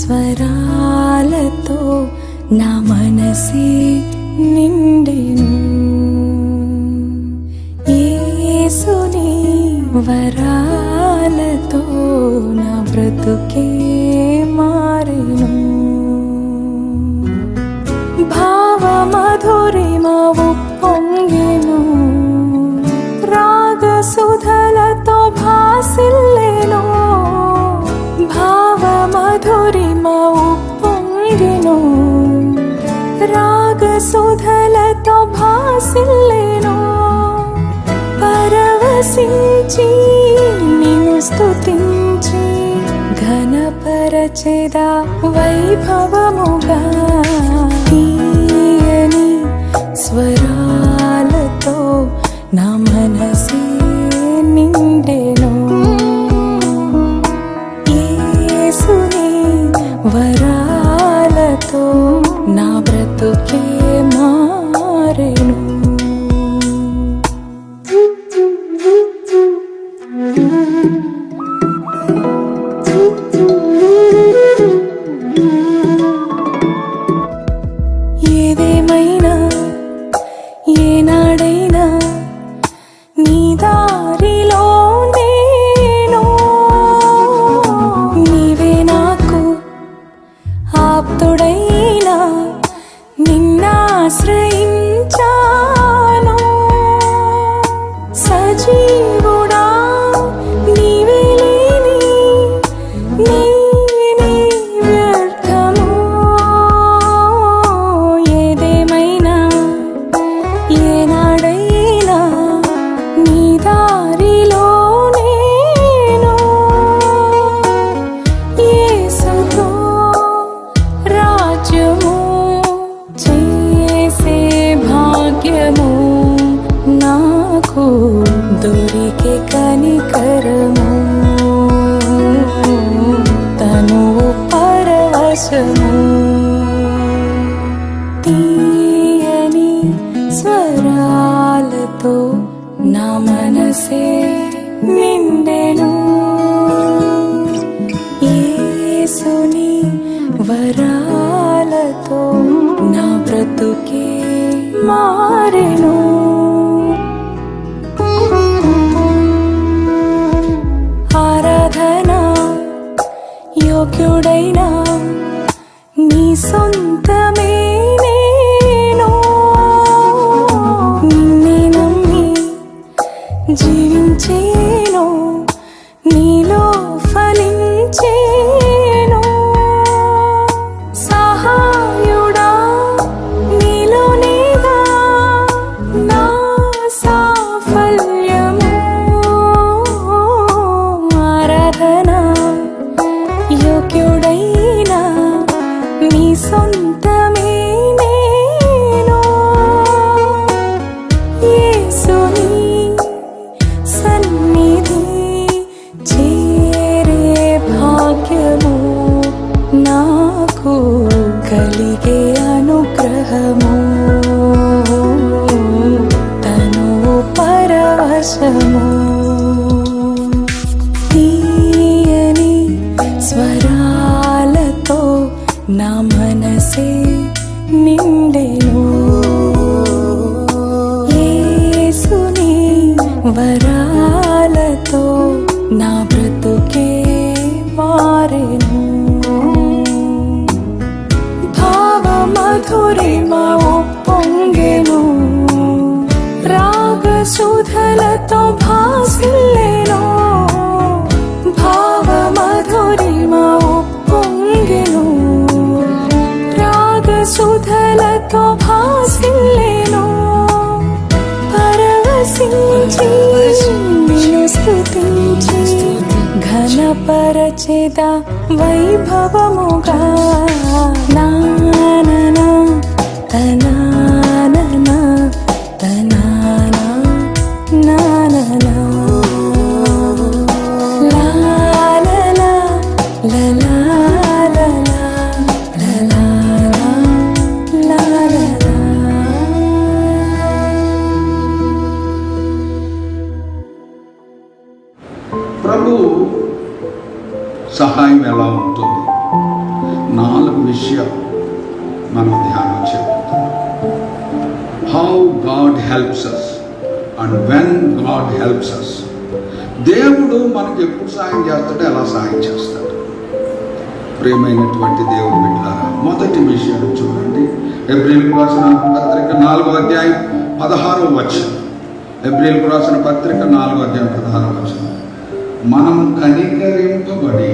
స్వరాలతో నా మనసే నిండెను. యేసుని వరాలతో నా బ్రతుకే మారెను. భావమధురిమ ఉప్పొంగెను, రాగసుధలతో భాసిల్లెను. భావమధురిమ ఉప్పొంగెను, రాగసుధలతో భాసిల్లెను. పరవశించి నిన్ను స్తుతించి ఘనపరచెదా వైభవముగా. తీయని స్వరాలతో నా మనసే నిండెను. యేసుని వరాలతో నా బ్రతుకే మారెను. ఏదేమైనా ఏనాడైనా నీ దారిలో నేను, నీవే నాకు ఆప్తుడైనా నిన్నాశ్రయించాను. సజీవుడా నీవే లేని నేనే వ్యర్థము. ఏదేమైనా ఏనాడైనా నీ దారిలో నేను, యేసుతో రాజ్యము చేసే భాగ్యము నాకు దొరికే కనికరము. తనువు పరవశము. తీయని స్వరాలతో నా మనసే నిండెను. యేసుని వరాలతో నా బ్రతుకే మారెను. ఆరాధన యోగ్యుడైన నీ సొంతమే నేను, నిన్నే నమ్మి జీవించేను, నీలో ఫలించేను. సహాయుడా నీలోనేగా నా సాఫల్యము. ఆరాధన యోగ్యుడైన నీ సొంతమే నేను, యేసుని సన్నిధి చేరే భాగ్యము నాకు కలిగే అనుగ్రహము. తనువు పరవశము. తీయని స్వరాలతో నా మనసే నిండెను. యేసుని వరాలతో నా బ్రతుకే మారెను. భావమధురిమ ఉప్పొంగెను, రాగసుధలతో భాసిల్లెను. భావమధురిమ ఉప్పొంగెను, రాగసుధలతో భాసిల్లెను. పరవశించి నిన్ను స్తుతించి ఘనపరచెదా వైభవముగా. నాననా తనాననా తనానా నాననా లాలలా లలాలలా లలాలా లాలలా. ప్రభు సహాయం ఎలా ఉంటుంది? విషయం మనం ధ్యానం చేద్దాం. How God helps us and when God helps us. దేవుడు మనకు ఎప్పుడు సాయం చేస్తాడో ఎలా సాయం చేస్తాడు. ప్రియమైనటువంటి దేవుని బిడ్డలారా, మొదటి విషయం చూడండి. హెబ్రీయులకు రాసిన పత్రిక 4వ అధ్యాయం 16వ వచనం. హెబ్రీయులకు రాసిన పత్రిక 4వ అధ్యాయం 16వ వచనం. మనం కనికరింపబడి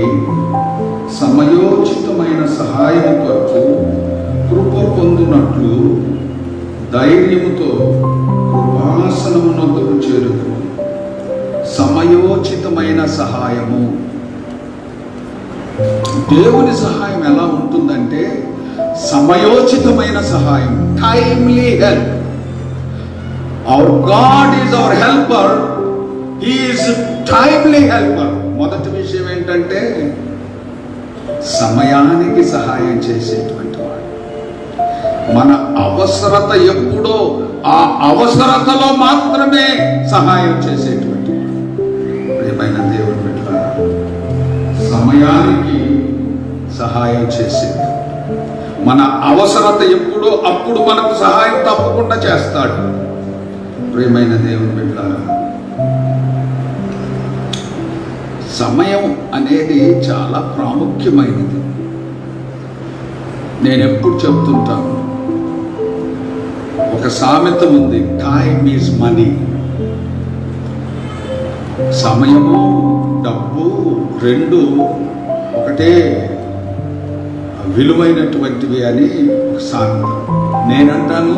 సమయోచితమైన సహాయం కొరకు కృప పొందునట్లు ధైర్యముతో కృపాసనమునొద్దకు చేరుదు. సమయోచితమైన సహాయము. దేవుని సహాయం ఎలా ఉంటుందంటే సమయోచితమైన సహాయం, timely help. Hour God is our helper, he is timely helper. మొదటి విషయం ఏంటంటే సమయానికి సహాయం చేసేటువంటి వాడు. మన అవసరత ఎప్పుడో ఆ అవసరతలో మాత్రమే సహాయం చేసేటువంటి వాడు. ప్రియమైన దేవుని బిడ్డలారా, సమయానికి సహాయం చేసేది. మన అవసరత ఎప్పుడో అప్పుడు మనకు సహాయం తప్పకుండా చేస్తాడు. ప్రియమైన దేవుని బిడ్డలారా, సమయం అనేది చాలా ప్రాముఖ్యమైనది. నేను ఎప్పుడు చెప్తుంటాను, ఒక సామెత ఉంది, టైమ్ ఈజ్ మనీ. సమయము డబ్బు రెండు ఒకటే విలువైనటువంటివి అని ఒక సామెత. నేనంటాను,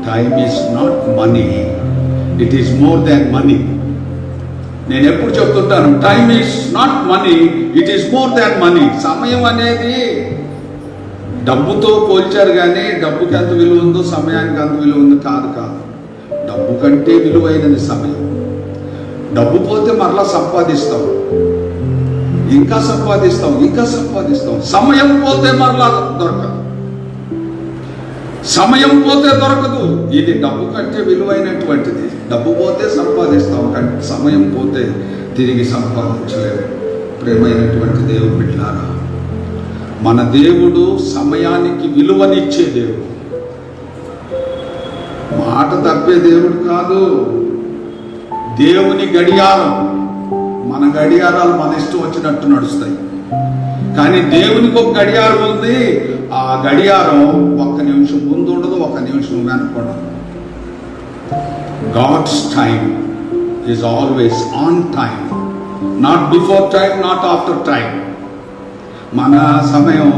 time is not money, it is more than money. నేను ఎప్పుడు చెప్తుంటాను, time is not money, it is more than money. సమయం అనేది డబ్బుతో పోల్చారు, కానీ డబ్బుకి ఎంత విలువ ఉందో సమయానికి అంత విలువ ఉందో కాదు. డబ్బు కంటే విలువైనది సమయం. డబ్బు పోతే మరలా సంపాదిస్తాం, ఇంకా సంపాదిస్తాం, ఇంకా సంపాదిస్తాం. సమయం పోతే మరలా దొరకదు. సమయం పోతే దొరకదు. ఇది డబ్బు కంటే విలువైనటువంటిది. డబ్బు పోతే సంపాదిస్తాం, కానీ సమయం పోతే తిరిగి సంపాదించలేము. ప్రియమైనటువంటి దేవుని బిడ్డలారా, మన దేవుడు సమయానికి విలువనిచ్చే దేవుడు. మాట తప్పే దేవుడు కాదు. దేవుని గడియారం, మన గడియారాలు మన ఇష్టం వచ్చినట్టు నడుస్తాయి, కానీ దేవునికి ఒక గడియారం ఉంది. ఆ గడియారం ఒక్క నిమిషం ముందు ఉండదు, ఒక్క నిమిషం వెనకూడదు. God's time is always on time, not before time, not after time. మన సమయం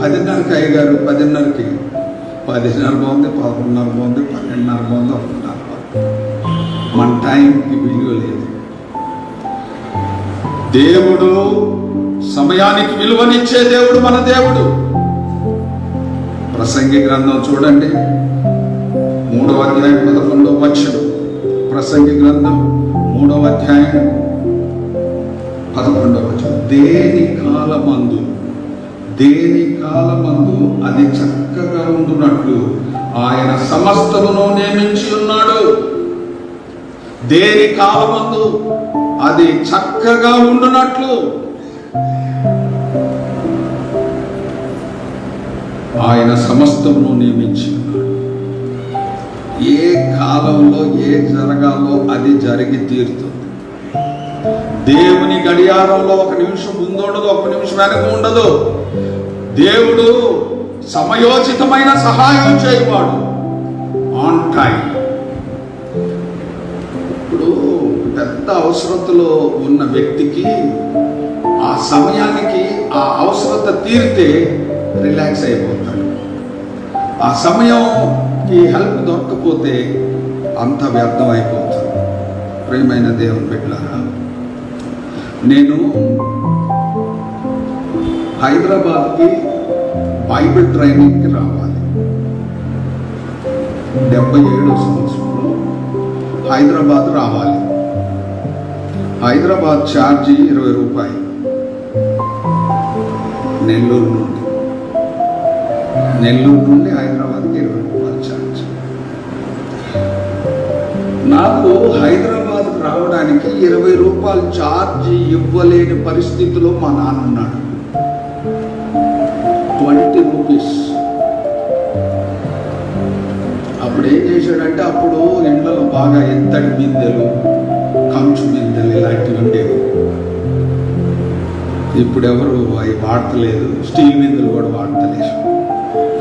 10:30కి అయ్యగారు 10:30కి 10:30 బాగుంది, 11:30 బాగుంది, 12:30 బాగుంది, 1:30 బాగుంది. మన టైంకి విలువ లేదు. దేవుడు సమయానికి విలువనిచ్చే దేవుడు మన దేవుడు. ప్రసంగి గ్రంథం చూడండి, 3వ అధ్యాయం 11వ వచనం. ప్రసంగి గ్రంథం 3వ అధ్యాయం 11వ వచనం. దేని కాలమందు అది చక్కగా ఉండునట్లు ఆయన సమస్తమును నియమించి ఉన్నాడు. దేని కాలమందు అది చక్కగా ఉండునట్లు ఆయన సమస్తమును నియమించి ఉన్నాడు. ఏ కాలంలో ఏ జరగాలో అది జరిగి తీరుతుంది. దేవుని గడియారంలో ఒక నిమిషం ముందు ఉండదు, ఒక నిమిషం వెనక ఉండదు. దేవుడు సమయోచితమైన సహాయం చేయవాడు, ఆన్ టైం. ఇప్పుడు పెద్ద అవసరతలో ఉన్న వ్యక్తికి ఆ సమయానికి ఆ అవసరత తీరితే రిలాక్స్ అయిపోతాడు. ఆ సమయంకి హెల్ప్ దొరకకపోతే అంత వ్యర్థం అయిపోతుంది. ప్రియమైన దేవుని బిడ్డలారా, నేను హైదరాబాద్కి బైబిల్ ట్రైనింగ్కి రావాలి. 77వ సంవత్సరంలో హైదరాబాద్ రావాలి. హైదరాబాద్ ఛార్జీ 20 రూపాయలు. నెల్లూరు నుండి హైదరాబాద్కి 20 రూపాయలు ఛార్జ్. నాకు హైదరాబాద్ రావడానికి 20 రూపాయలు ఛార్జీ ఇవ్వలేని పరిస్థితిలో మా నాన్న ఉన్నాడు. రూపీస్. అప్పుడు ఏం చేశాడంటే, అప్పుడు ఇండ్లలో బాగా ఎత్తడి బిందెలు, కంచు బిందెలు ఇలాంటివి ఉండేవి. ఇప్పుడు ఎవరు అవి వాడతలేదు, స్టీల్ బిందెలు కూడా వాడతలేదు.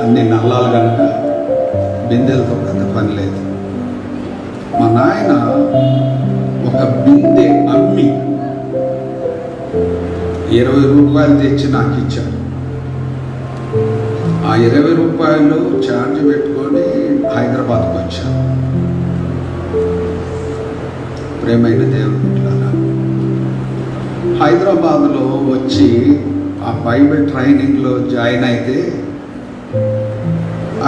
అన్ని నల్లాలు కనుక బిందెలతో పెద్ద పని లేదు. మా నాయన ఒక బిందె అమ్మి 20 రూపాయలు తెచ్చి నాకు ఇచ్చాడు. ఆ 20 రూపాయలు ఛార్జ్ పెట్టుకొని హైదరాబాద్కి వచ్చాను. ప్రేమైన దేవుని బిడ్డలారా, హైదరాబాద్లో వచ్చి ఆ బైబిల్ ట్రైనింగ్లో జాయిన్ అయితే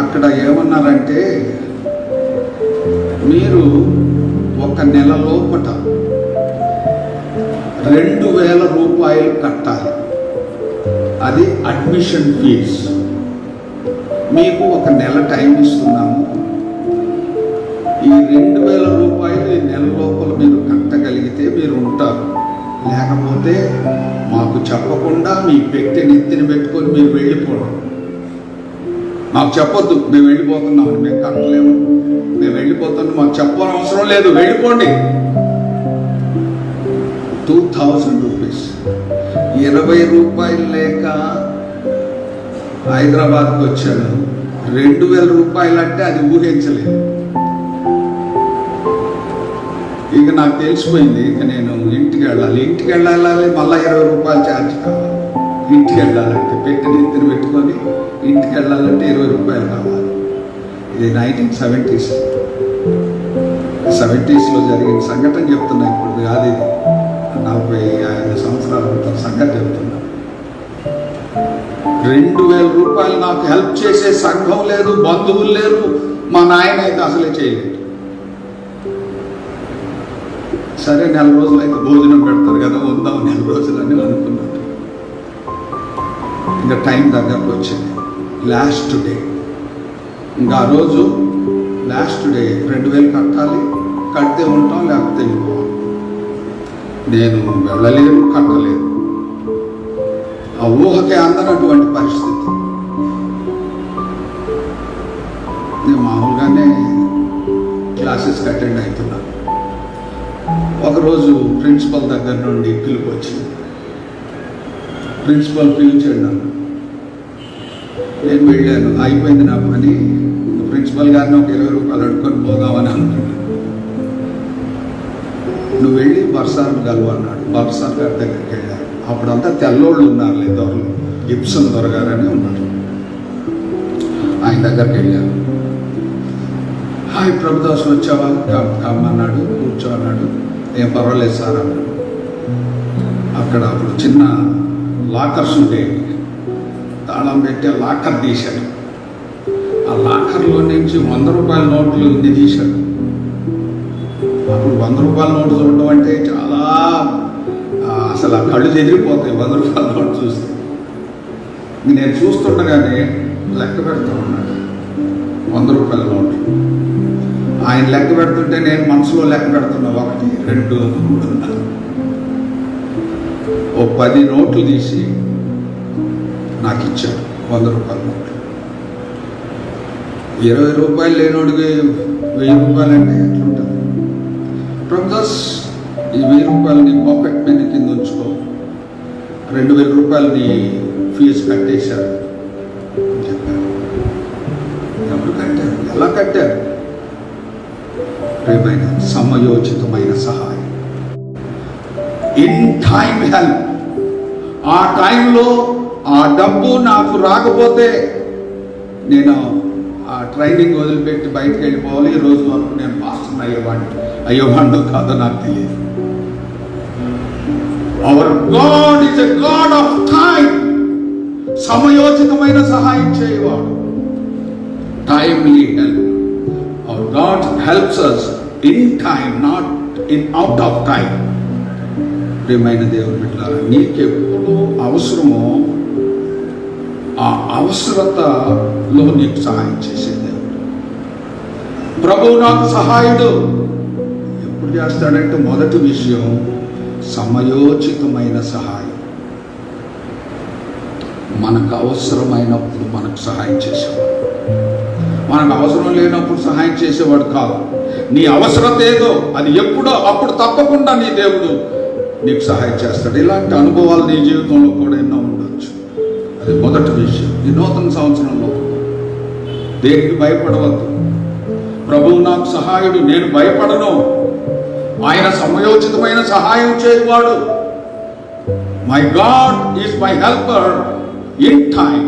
అక్కడ ఏమన్నారంటే, మీరు ఒక నెల లోపట 2000 రూపాయలు కట్టాలి. అది అడ్మిషన్ ఫీజు. మీకు ఒక నెల టైం ఇస్తున్నాము. ఈ 2000 రూపాయలు ఈ నెల లోపల మీరు కట్టగలిగితే మీరు ఉంటారు. లేకపోతే మాకు చెప్పకుండా మీ పెట్టి నెత్తిని పెట్టుకొని మీరు వెళ్ళిపోవడం. మాకు చెప్పొద్దు, మేము వెళ్ళిపోతున్నామని, మేము కట్టలేము, మేము వెళ్ళిపోతున్నాం, మాకు చెప్పని అవసరం లేదు, వెళ్ళిపోండి. 2000 రూపీస్. 20 రూపాయలు లేక హైదరాబాద్కి వచ్చాను. 2000 రూపాయలు అంటే అది ఊహించలేదు. ఇక నాకు తెలిసిపోయింది, ఇక నేను ఇంటికి వెళ్ళాలి, మళ్ళీ 20 రూపాయలు ఛార్జ్ కావాలి. ఇంటికి వెళ్ళాలంటే పెట్టిన ఎత్తున పెట్టుకొని ఇంటికి వెళ్ళాలంటే 20 రూపాయలు కావాలి. ఇది 1970s జరిగిన సంఘటన చెప్తున్నా, ఇప్పుడు కాదు, ఇది 45 సంవత్సరాల క్రితం సంఘటన చెప్తున్నా. 2000 రూపాయలు నాకు హెల్ప్ చేసే సంఘం లేదు, బంధువులు లేరు, మా నాయన అయితే అసలే చేయలేదు. సరే, నెల రోజులు అయితే భోజనం పెడతారు కదా, ఉందాం 4 రోజులని అనుకున్నాను. ఇంకా టైం దగ్గరకు వచ్చింది, లాస్ట్ డే. ఇంకా ఆ రోజు లాస్ట్ డే 2000 కట్టాలి. కడితే ఉంటాం, లేకపోతే వెళ్ళిపోవాలి. నేను వెళ్ళలేదు, కట్టలేదు. ఆ ఊహకే అందనటువంటి పరిస్థితి. నేను మామూలుగానే క్లాసెస్కి అటెండ్ అవుతున్నాను. ఒకరోజు ప్రిన్సిపల్ దగ్గర నుండి పిలుపు వచ్చింది. ప్రిన్సిపల్ పిలిచాడు నన్ను. నేను వెళ్ళాను. అయిపోయింది నా పని. ప్రిన్సిపల్ గారిని ఒక 20 రూపాయలు అడుక్కొని పోదామని అనుకున్నాను. నువ్వు వెళ్ళి బర్సార్ కలువు అన్నాడు. బర్సార్ గారి దగ్గరికి వెళ్ళాను. అప్పుడంతా తెల్లోళ్ళు ఉన్నారు, దొరలు, గిబ్సన్ దొరగారని ఉన్నారు. ఆయన దగ్గరికి వెళ్ళాను. హాయ్ ప్రభుదాస్, వచ్చావా? కమ్మన్నాడు. కూర్చో అన్నాడు. ఏం పర్వాలేదు సార్ అన్నాడు. అక్కడ అప్పుడు చిన్న లాకర్స్ ఉండేవి. తాళం పెట్టి లాకర్ తీశాడు. ఆ లాకర్లో నుంచి 100 రూపాయల నోట్లు ఇన్ని తీశాడు. అప్పుడు 100 రూపాయల నోటు చూడడం అంటే చాలా, అసలు ఆ కళ్ళు చెదిరిపోతాయి 100 రూపాయల నోటు చూస్తే. నేను చూస్తుండగానే లెక్క పెడతా ఉన్నాడు 100 రూపాయల నోట్లు. ఆయన లెక్క పెడుతుంటే నేను మనసులో లెక్క పెడుతున్నా, 1, 2, 3, 4. ఓ 10 నోట్లు తీసి నాకు ఇచ్చాడు, 100 రూపాయల నోట్లు. 20 రూపాయలు లేనోడికి 1000 రూపాయలు అంటే ఎట్లుంటుంది? ప్రభుదాస్, ఈ 1000 రూపాయలు నీ పాకెట్ మనీ కింద ఉంచుకో, 2000 రూపాయలు నీ ఫీజు కట్టేశారు అని చెప్పారు. ఎవరు కట్టారు? ఎలా కట్టారు? ప్రియమైన సమయోచితమైన సహాయం, ఇన్ టైం హెల్ప్. ఆ టైంలో ఆ డబ్బు నాకు రాకపోతే నేను ఆ ట్రైనింగ్ వదిలిపెట్టి బయటకు వెళ్ళిపోవాలి. ఈ రోజు వరకు నేను పాస్టర్ అయ్యేవాడిని కాదో నాకు తెలియదు. Hour God is a God of time. సమయోచితమైన సహాయం చేయవాడు. Timely help. Hour God helps us in time, not in out of time. ప్రియమైన దేవుని బిడ్డలారా, నీకెప్పుడు అవసరమో ఆ అవసరతలో నీకు సహాయం చేసే దేవుడు. ప్రభువు నాకు సహాయుడు ఎప్పుడు చేస్తాడంటే, మొదటి విషయం సమయోచితమైన సహాయం. మనకు అవసరమైనప్పుడు మనకు సహాయం చేసేవాడు. మనకు అవసరం లేనప్పుడు సహాయం చేసేవాడు కాదు. నీ అవసరత ఏదో అది ఎప్పుడో అప్పుడు తప్పకుండా నీ దేవుడు నీకు సహాయం చేస్తాడు. ఇలాంటి అనుభవాలు నీ జీవితంలో కూడా ఎన్నో ఉండొచ్చు. అది మొదటి విషయం. ఈ నూతన సంవత్సరంలో దేనికి భయపడవద్దు. ప్రభువు నాకు సహాయుడు, నేను భయపడను. ఆయన సమయోచితమైన సహాయం చేయవాడు. My God is my helper in time.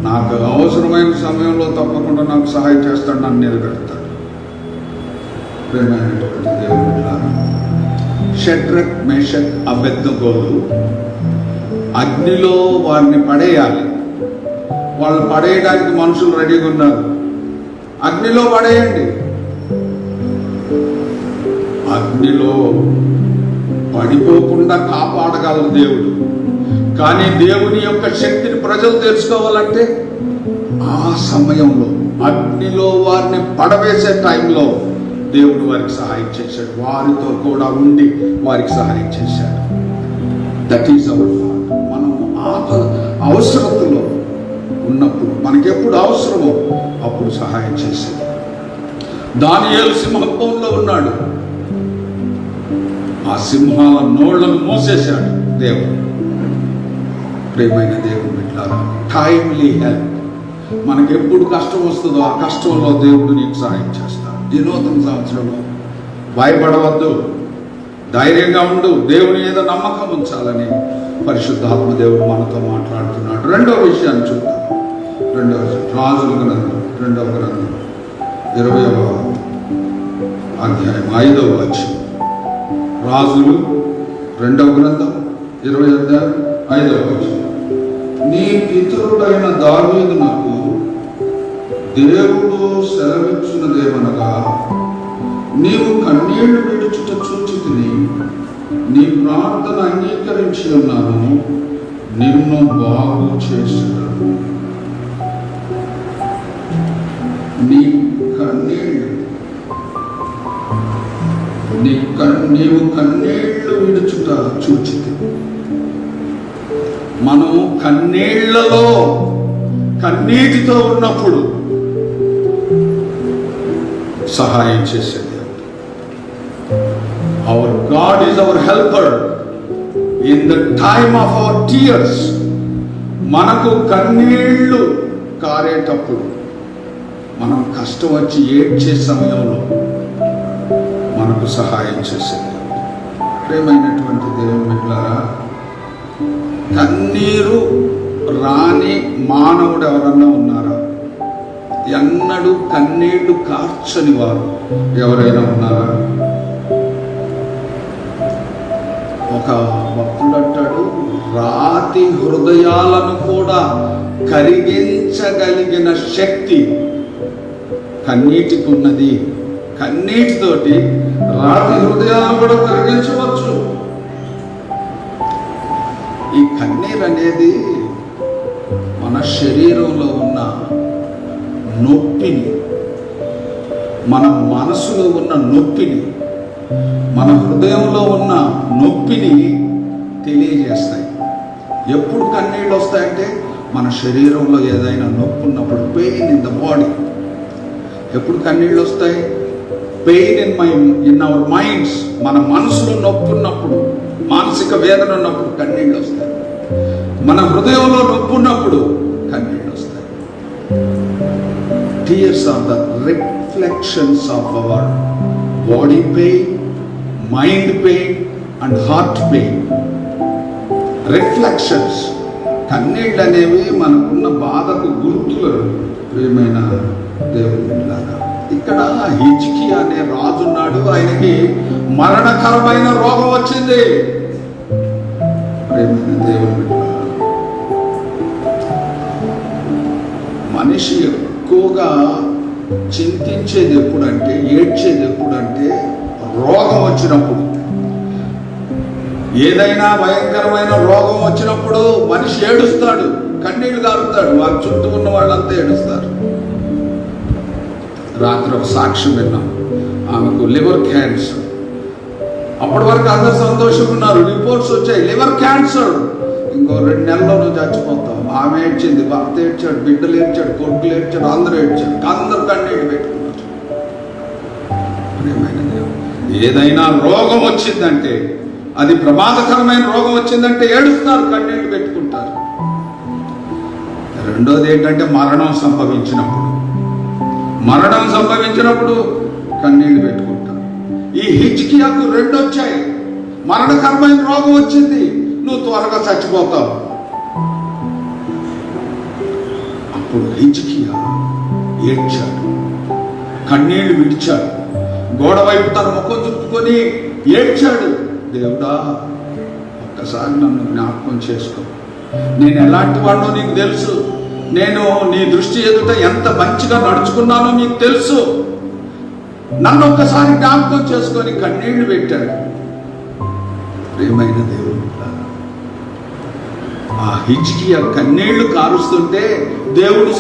నాకు అవసరమైన సమయంలో తప్పకుండా నాకు సహాయం చేస్తాడు, నన్ను నిలబెడతాడు. ప్రేమైనటువంటి దేవుడు, షడ్రక్ మేషక్ అబేద్నెగోలు అగ్నిలో వారిని పడేయాలి. వాళ్ళు పడేయడానికి మనుషులు రెడీగా ఉన్నారు. అగ్నిలో పడేయండి. అగ్నిలో పడిపోకుండా కాపాడగలరు దేవుడు. కానీ దేవుని యొక్క శక్తిని ప్రజలు తెలుసుకోవాలంటే ఆ సమయంలో అగ్నిలో వారిని పడవేసే టైంలో దేవుడు వారికి సహాయం చేశాడు. వారితో కూడా ఉండి వారికి సహాయం చేశాడు. That is our God. మనము అవసరతలో ఉన్నప్పుడు, మనకెప్పుడు అవసరమో అప్పుడు సహాయం చేశాడు. దానియేలు సింహంలో ఉన్నాడు. ఆ సింహాల నోళ్లను మూసేశాడు దేవుడు. ప్రియమైన దేవుడు బిడ్డలారా, టైమ్లీ హెల్ప్. మనకెప్పుడు కష్టం వస్తుందో ఆ కష్టంలో దేవుడు నీకు సహాయం చేస్తాడు. ఈ నూతన సంవత్సరంలో భయపడవద్దు, ధైర్యంగా ఉండు, దేవుని మీద నమ్మకం ఉంచాలని పరిశుద్ధాత్మ దేవుడు మనతో మాట్లాడుతున్నాడు. రెండవ విషయాన్ని చూద్దాం. రాజుల గ్రంథం 2వ గ్రంథం 20వ అధ్యాయం 5వ వచనం. రాజులు 2వ గ్రంథం 20వ అధ్యాయం 5వ వచనం. నీ పితరుడైన దావీదునకు దేవుడు సెలవిచ్చినదేమనగా, నీవు కన్నీళ్లు విడుచుట చూచితిని, నీ ప్రార్థన అంగీకరించి ఉన్నాను, నిన్ను బాగు చేశాను. నీవు కన్నీళ్లు విడుచుట చూచితి. మనం కన్నీళ్లలో కన్నీటితో ఉన్నప్పుడు సహాయం చేసేది. Hour God is our helper in the time of our tears. మనకు కన్నీళ్లు కారేటప్పుడు, మనం కష్టం వచ్చి ఏడ్చే సమయంలో మనకు సహాయం చేసేది. ప్రియమైనటువంటి దేవుని బిడ్డలారా, కన్నీరు రాని మానవుడు ఎవరన్నా ఉన్నారా? ఎన్నడూ కన్నీళ్లు కార్చని వారు ఎవరైనా ఉన్నారా? ఒక భక్తుడు అంటాడు, రాతి హృదయాలను కూడా కరిగించగలిగిన శక్తి కన్నీటికి ఉన్నది. కన్నీటితోటి రాతి హృదయాలను కూడా కరిగించవచ్చు. ఈ కన్నీరు అనేది మన శరీరంలో ఉన్న నొప్పిని, మన మనసులో ఉన్న నొప్పిని, మన హృదయంలో ఉన్న నొప్పిని తెలియజేస్తాయి. ఎప్పుడు కన్నీళ్ళు వస్తాయంటే మన శరీరంలో ఏదైనా నొప్పి ఉన్నప్పుడు, పెయిన్ ఇన్ ద బాడీ. ఎప్పుడు కన్నీళ్ళు వస్తాయి? Pain in our minds. మన మనసులో నొప్పి ఉన్నప్పుడు, మానసిక వేదన ఉన్నప్పుడు కన్నీళ్ళు వస్తాయి. మన హృదయంలో నొప్పి ఉన్నప్పుడు కన్నీళ్ళు వస్తాయి. Tears are the reflections of our body pain, mind pain and heart pain. Reflections. కన్నీళ్ళు అనేవి మనకున్న బాధకు గుర్తులు. ప్రియమైన దేవుని బిడ్డలారా, ఇక్కడ హిజ్కియా అనే రాజున్నాడు. ఆయనకి మరణకరమైన రోగం వచ్చింది. ప్రియమైన దేవుని బిడ్డలారా, మనిషి ఎక్కువగా చింతించేది ఎప్పుడంటే, ఏడ్చేది ఎప్పుడంటే రోగం వచ్చినప్పుడు. ఏదైనా భయంకరమైన రోగం వచ్చినప్పుడు మనిషి ఏడుస్తాడు, కన్నీళ్లు గారుతాడు. వారి చుట్టూ ఉన్న వాళ్ళంతా ఏడుస్తారు. రాత్రి ఒక సాక్ష్యం విన్నాం. ఆమెకు లివర్ క్యాన్సర్. అప్పటి వరకు అందరు సంతోషంగా ఉన్నారు. రిపోర్ట్స్ వచ్చాయి, లివర్ క్యాన్సర్. ఇంకో 2 నెలల్లో నువ్వు చచ్చిపోతావు. ఆమె ఏడ్చింది, భర్త ఏడ్చాడు, బిడ్డలు ఏడ్చాడు, కొడుకులు ఏడ్చాడు, అందరూ ఏడ్చాడు, అందరూ కన్నీళ్ళు పెట్టుకున్నారు. ప్రియమైన దేవుడు, ఏదైనా రోగం వచ్చిందంటే, అది ప్రమాదకరమైన రోగం వచ్చిందంటే ఏడుస్తారు, కన్నీళ్లు పెట్టుకుంటారు. రెండోది ఏంటంటే మరణం సంభవించినప్పుడు కన్నీళ్లు పెట్టుకుంటారు. ఈ హిజ్కియాకు 2 వచ్చాయి. మరణకరమైన రోగం వచ్చింది, నువ్వు త్వరగా చచ్చిపోతావు. అప్పుడు హిజ్కియా ఏడ్చాడు, కన్నీళ్లు విడిచాడు, గోడ వైపు తన ముఖం చుట్టుకొని ఏడ్చాడు. దేవుడా, ఒక్కసారి నన్ను జ్ఞాపకం చేసుకో. నేను ఎలాంటి వాడినో నీకు తెలుసు. నేను నీ దృష్టి ఎదుట ఎంత మంచిగా నడుచుకున్నానో నీకు తెలుసు. నన్ను ఒక్కసారి జ్ఞాపకం చేసుకొని కన్నీళ్లు పెట్టాడు. ప్రియమైన దేవుడు, ఆ హిజ్కియా కన్నీళ్లు కారుస్తుంటే దేవుడు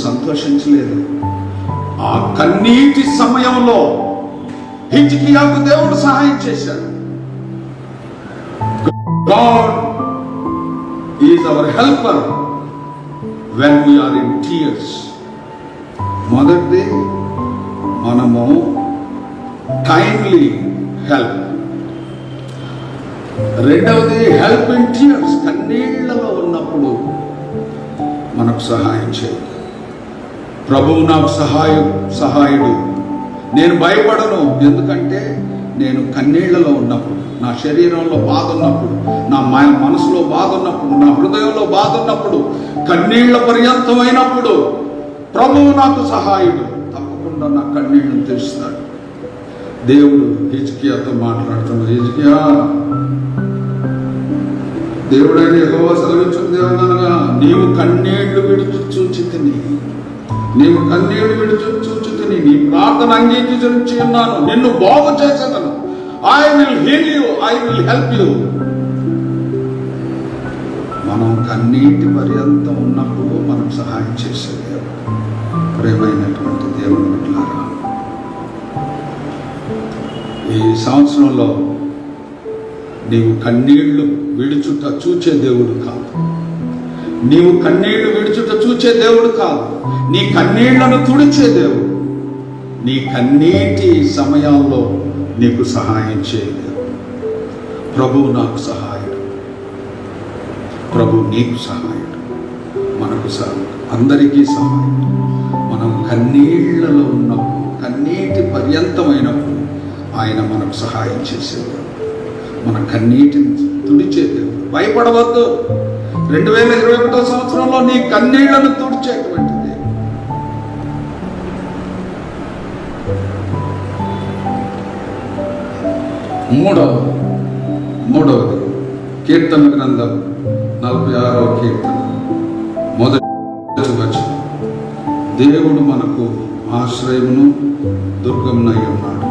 సంతోషించలేదు. ఆ కన్నీటి సమయంలో హిజ్కియాకు దేవుడు సహాయం చేశాడు. God is our helper when we are in tears. మొదటిది మనము టైమ్లీ హెల్ప్. రెండవది హెల్ప్ ఇన్ టీయర్స్, కన్నీళ్లలో ఉన్నప్పుడు మనకు సహాయం చేయాలి. ప్రభువు నాకు సహాయుడు. నేను భయపడను, ఎందుకంటే నేను కన్నీళ్లలో ఉన్నప్పుడు, నా శరీరంలో బాధ ఉన్నప్పుడు, నా మనసులో బాధ ఉన్నప్పుడు, నా హృదయంలో బాధ ఉన్నప్పుడు, కన్నీళ్ల పర్యంతమైనప్పుడు ప్రభువు నాకు సహాయుడు. తప్పకుండా నా కన్నీళ్లను తెరుస్తాడు. దేవుడు హిజ్కియాతో మాట్లాడుతున్నాడు. హిజ్కియా, దేవుడైన యెహోవా సెలవిచ్చున్నది ఏమనగా, నీవు కన్నీళ్లు విడిచి చూచితిని, నీ ప్రార్థన అంగీకరించి ఉన్నాను, నిన్ను బాగు చేసేదను. I will heal you, I will help you. మనం కన్నీటి పర్యంతం ఉన్నప్పుడు మనం సహాయం చేసే దేవుడు. ప్రియమైనటువంటి దేవుని బిడ్డలారా, ఈ సంవత్సరంలో నీవు కన్నీళ్లు విడుచుట చూచే దేవుడు కాదు. నీవు కన్నీళ్లు విడుచుట చూచే దేవుడు కాదు, నీ కన్నీళ్లను తుడిచే దేవుడు. నీ కన్నీటి సమయాల్లో నీకు సహాయం చేయలేదు. ప్రభువు నాకు సహాయుడు, ప్రభు నీకు సహాయుడు, మనకు అందరికీ సహాయుడు. మనం కన్నీళ్లలో ఉన్నప్పుడు, కన్నీటి పర్యంతమైనప్పుడు ఆయన మనకు సహాయం చేసేవాడు, మన కన్నీటిని తుడిచేదేవుడు. భయపడవద్దు. 2021 సంవత్సరంలో నీ కన్నీళ్లను తుడిచేటువంటిది. మూడవది కీర్తన గ్రంథం 46వ కీర్తన మొదటి వచనం. దేవుడు మనకు ఆశ్రయమును దుర్గమునై ఉన్నాడు.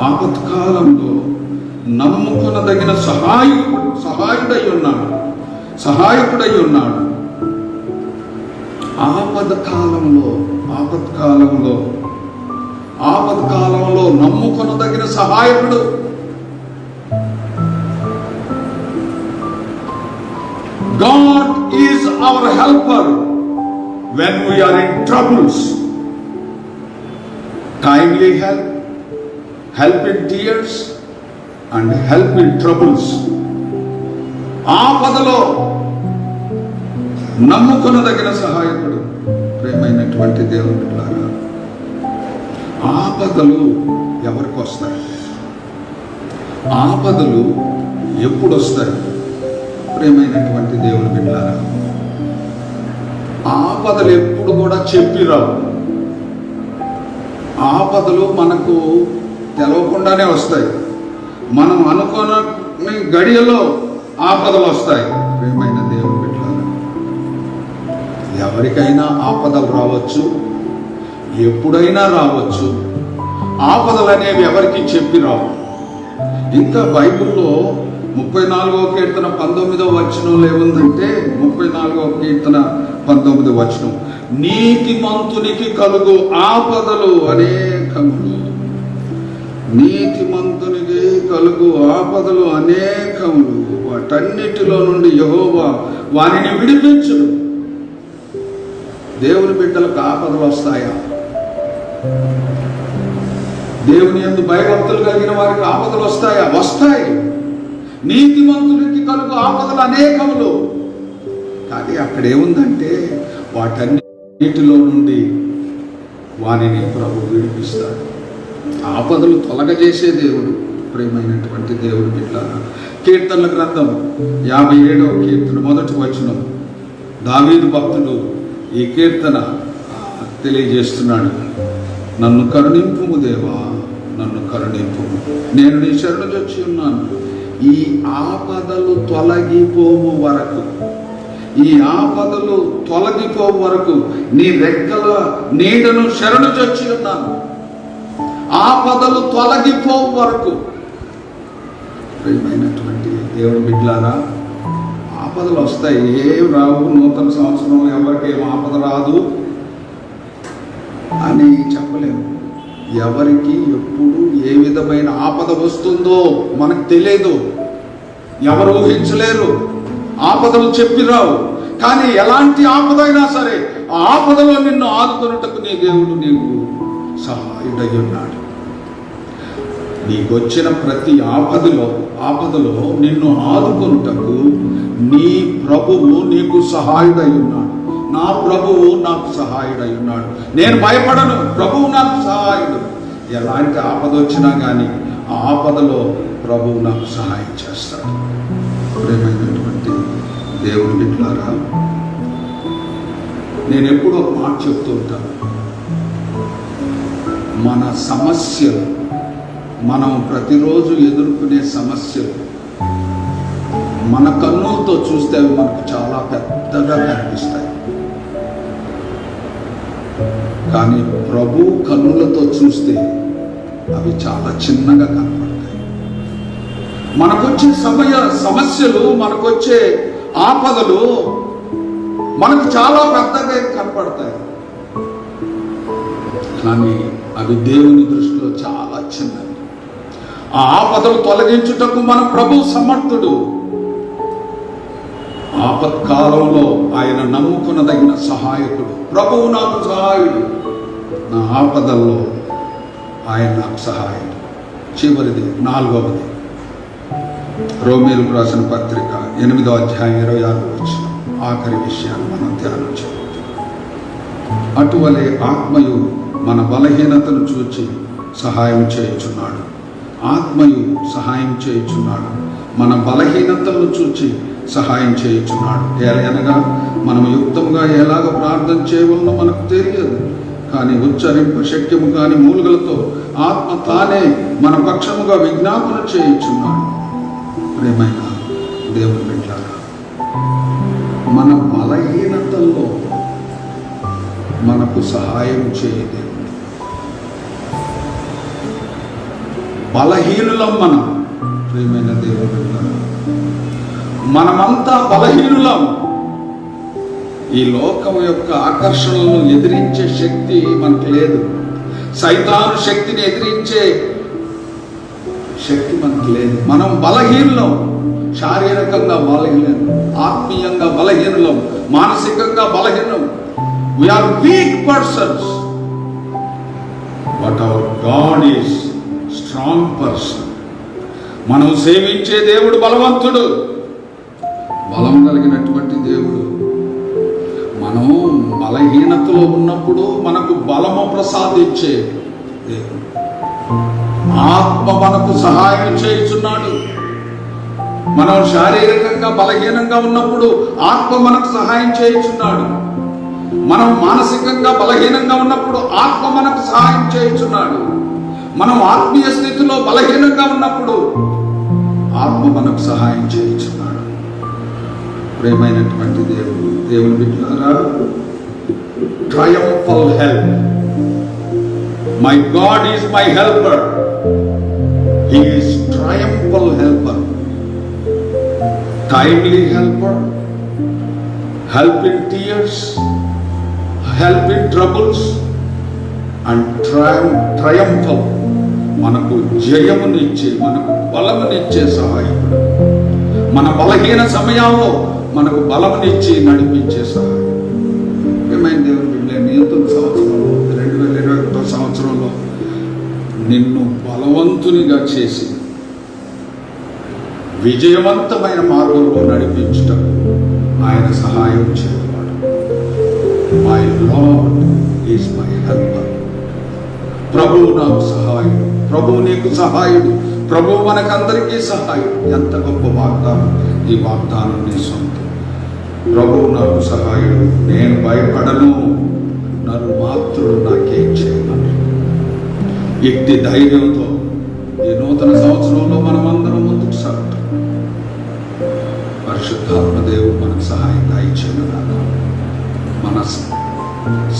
ఆపత్కాలంలో నమ్ముకొనదగిన సహాయుడై ఉన్నాడు. ఆపత్కాలంలో నమ్ముకొనదగిన సహాయకుడు. God is our helper when we are in troubles. Timely help in tears and help in troubles. ఆపదలో నమ్ముకొనదగిన సహాయకుడు. ప్రియమైనటువంటి దేవుని బిడ్డలారా, ఆపదలు ఎవరికి వస్తాయి? ఆపదలు ఎప్పుడు వస్తాయి? ప్రియమైనటువంటి దేవుని బిడ్డలారా, ఆపదలు ఎప్పుడు కూడా చెప్పి రావు. ఆపదలు మనకు తెలవకుండానే వస్తాయి. మనం అనుకోని గడియలో ఆపదలు వస్తాయి. ప్రియమైన దేవుని బిడ్డలారా, ఎవరికైనా ఆపదలు రావచ్చు, ఎప్పుడైనా రావచ్చు. ఆపదలు అనేవి ఎవరికి చెప్పి రావు. ఇంకా బైబిల్లో 34వ కీర్తన 19వ వచనంలో ఏముందంటే, 34వ కీర్తన 19వ వచనం, నీతిమంతునికి కలుగు ఆపదలు అనేకములు. నీతిమంతునికి కలుగు ఆపదలు అనేకములు, వాటన్నిటిలో నుండి యెహోవా వారిని విడిపించును. దేవుని బిడ్డలకు ఆపదలు వస్తాయా? దేవుని యందు భయభక్తులు కలిగిన వారికి ఆపదలు వస్తాయా? వస్తాయి. నీతిమంతునికి కలుగు ఆపదలు అనేకములు. కానీ అక్కడ ఏముందంటే వాటన్నిటిలో నుండి వారిని ప్రభు విడిపిస్తాడు. ఆపదలు తొలగజేసే దేవుడు. ప్రియమైనటువంటి దేవుడి బిడ్డలారా, కీర్తనల గ్రంథం 57వ కీర్తన 1వ వచనం, దావీదు భక్తుడు ఈ కీర్తన తెలియజేస్తున్నాడు. నన్ను కరుణింపుము దేవా, నన్ను కరుణింపుము, నేను నీ శరణు వచ్చి ఉన్నాను. ఈ ఆపదలు తొలగిపోవు వరకు, ఈ ఆపదలు తొలగిపోవు వరకు నీ రెక్కల నీడను శరణు చొచ్చి ఉన్నాను. ఆపదలు తొలగిపోవు వరకు. ప్రియమైనటువంటి దేవుని బిడ్డలారా, ఆపదలు వస్తాయి. ఏం రావు. నూతన సంవత్సరంలో ఎవరికేం ఆపద రాదు అని చెప్పలేము. ఎవరికి ఎప్పుడు ఏ విధమైన ఆపద వస్తుందో మనకు తెలియదు. ఎవరు ఊహించలేరు. ఆపదలు చెప్పిరావు. కానీ ఎలాంటి ఆపదైనా సరే ఆ ఆపదలో నిన్ను ఆదుకొనుటకు నీ దేవుడు నీకు సహాయుడై ఉన్నాడు. నీకొచ్చిన ప్రతి ఆపదలో నిన్ను ఆదుకొనుటకు నీ ప్రభువు నీకు సహాయుడై ఉన్నాడు. నా ప్రభువు నాకు సహాయుడై ఉన్నాడు. నేను భయపడను, ప్రభువు నాకు సహాయుడు. ఎలాంటి ఆపద వచ్చినా కానీ ఆ ఆపదలో ప్రభువు నాకు సహాయం చేస్తాడు. ప్రియమైనటువంటి దేవుని బిడ్డలారా, నేను ఎప్పుడూ ఒక మాట చెప్తూ ఉంటాను. మన సమస్యలు, మనం ప్రతిరోజు ఎదుర్కొనే సమస్యలు మన కన్నులతో చూస్తే అవి మనకు చాలా పెద్దగా కనిపిస్తాయి. కానీ ప్రభు కన్నులతో చూస్తే అవి చాలా చిన్నగా కనపడతాయి. మనకొచ్చే సమస్యలు, మనకొచ్చే ఆపదలు మనకు చాలా పెద్దగా కనపడతాయి. కానీ అవి దేవుని దృష్టిలో చాలా చిన్నవి. ఆ ఆపదలు తొలగించుటకు మన ప్రభు సమర్థుడు. ఆపత్కాలంలో ఆయన నమ్ముకునదగిన సహాయకుడు. ప్రభువు నాకు సహాయుడు. నా ఆపదల్లో ఆయన నాకు సహాయుడు. చివరిది 4వది, రోమీయులకు రాసిన పత్రిక 8వ అధ్యాయం 26వ వచనం. ఆఖరి విషయాన్ని మనం ధ్యానం చేయాలి. అటువలే ఆత్మయు మన బలహీనతను చూచి సహాయం చేయుచున్నాడు. ఆత్మయు సహాయం చేయుచున్నాడు. మన బలహీనతలను చూచి సహాయం చేయుచున్నాడు. అనగా మనం యుక్తంగా ఎలాగ ప్రార్థన చేయవలనో మనకు తెలియదు. కానీ ఉచ్చరింప శక్యము కాని మూలుగలతో ఆత్మ తానే మన పక్షముగా విజ్ఞాపన చేయుచున్నాడు. ప్రియమైన దేవుని బిడ్డలారా, మన బలహీనతల్లో మనకు సహాయం చేయలేదు. బలహీనులం మనం. ప్రియమైన దేవుని బిడ్డలారా, మనమంతా బలహీనులం. ఈ లోకం యొక్క ఆకర్షణలను ఎదిరించే శక్తి మనకు లేదు. సైతాను శక్తిని ఎదిరించే శక్తి మనకు లేదు. మనం బలహీనులం. శారీరకంగా బలహీనం, ఆత్మీయంగా బలహీనులం, మానసికంగా బలహీనం. We are weak persons, but our God is strong person. మనం సేవించే దేవుడు బలవంతుడు, బలం కలిగినటువంటి దేవుడు. మనం బలహీనతలో ఉన్నప్పుడు మనకు బలము ప్రసాదించే దేవుడు. ఆత్మ మనకు సహాయం చేయుచున్నాడు. మనం శారీరకంగా బలహీనంగా ఉన్నప్పుడు ఆత్మ మనకు సహాయం చేయుచున్నాడు. మనం మానసికంగా బలహీనంగా ఉన్నప్పుడు ఆత్మ మనకు సహాయం చేయుచున్నాడు. మనం ఆత్మీయ స్థితిలో బలహీనంగా ఉన్నప్పుడు ఆత్మ మనకు సహాయం చేయుచున్నాడు. ప్రియమైనటువంటి దేవుని బిడ్డలారా, triumphal help. My God is my helper. He is triumphal helper, timely helper, help in tears, help in troubles, and triumphal మనకు జయమునిచ్చే, మనకు బలమునిచ్చే సహాయకుడు. మన బలహీన సమయాల్లో మనకు బలమునిచ్చి నడిపించే సహాయం. ఏమైంది దేవుని బిడ్డ, నూతన సంవత్సరంలో 2021 సంవత్సరంలో నిన్ను బలవంతునిగా చేసి విజయవంతమైన మార్గంలో నడిపించటం ఆయన సహాయం చేయవాడు. My lord is my helper. ప్రభువు నాకు సహాయుడు, ప్రభువు నీకు సహాయుడు, ప్రభువు మనకందరికీ సహాయుడు. ఎంత గొప్ప వాగ్దానం! ఈ వాగ్దానం నీ సొంతం. ప్రభువు నాకు సహాయుడు, నేను భయపడను, నన్ను మాత్రుడు నాకేం చేయగలరు. ఇట్టి ధైర్యంతో ఈ నూతన సంవత్సరంలో మనమందరం ముందుకు సాగుతాం. పరిశుద్ధాత్మ దేవుడు మనకు సహాయం దయచేయనుగాక. మన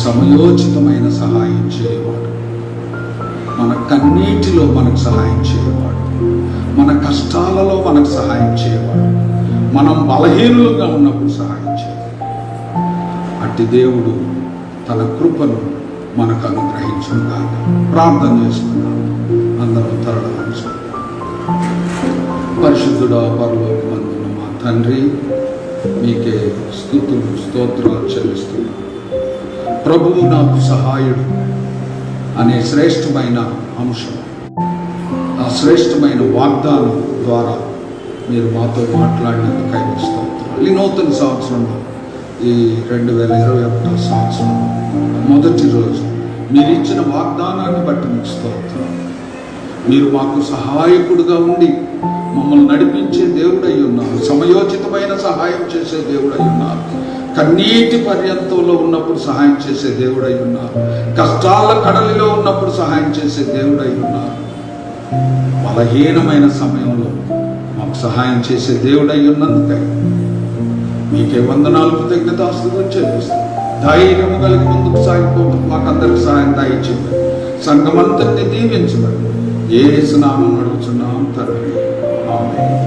సమయోచితమైన సహాయం చేయవాడు, మన కన్నీటిలో మనకు సహాయం చేయవాడు, మన కష్టాలలో మనకు సహాయం చేయవాడు, మనం బలహీనులుగా ఉన్నప్పుడు సహాయం చేయవాడు. అట్టి దేవుడు తన కృపను మనకు అనుగ్రహించుగాక. ప్రార్థన చేసుకున్నాం. అందరం తరలి పరిశుద్ధుడా, పరలోకమందున్న మా తండ్రి, మీకే స్తుతులు స్తోత్రాలు చెల్లిస్తున్నాను. ప్రభువు నాకు సహాయుడు అనే శ్రేష్టమైన అంశం, ఆ శ్రేష్టమైన వాగ్దానం ద్వారా మీరు మాతో మాట్లాడినందుకై స్తోత్రాలు. ఈ నూతన సంవత్సరంలో, ఈ 2021 సంవత్సరం మొదటి రోజు మీరు ఇచ్చిన వాగ్దానాన్ని బట్టి మీకు స్తోత్రాలు. మీరు మాకు సహాయకుడుగా ఉండి మమ్మల్ని నడిపించే దేవుడై ఉన్నారు. సమయోచితమైన సహాయం చేసే దేవుడై ఉన్నారు. కన్నీటి పర్యంతంలో ఉన్నప్పుడు సహాయం చేసే దేవుడై ఉన్నారు. కష్టాల కడలిలో ఉన్నప్పుడు సహాయం చేసే దేవుడై ఉన్నారు. బలహీనమైన సమయంలో మాకు సహాయం చేసే దేవుడై ఉన్నందుకై మీకే వందనాలు, కృతజ్ఞతాస్తుతులు చెల్లిస్తాం. ధైర్యము కలిగి ముందుకు సాగిపోవడం మాకందరికి సహాయం దయచేయండి. సంఘమంతటిని దీవించబడి యేసు నామమున అడుగుచున్నాం తండ్రి, ఆమేన్.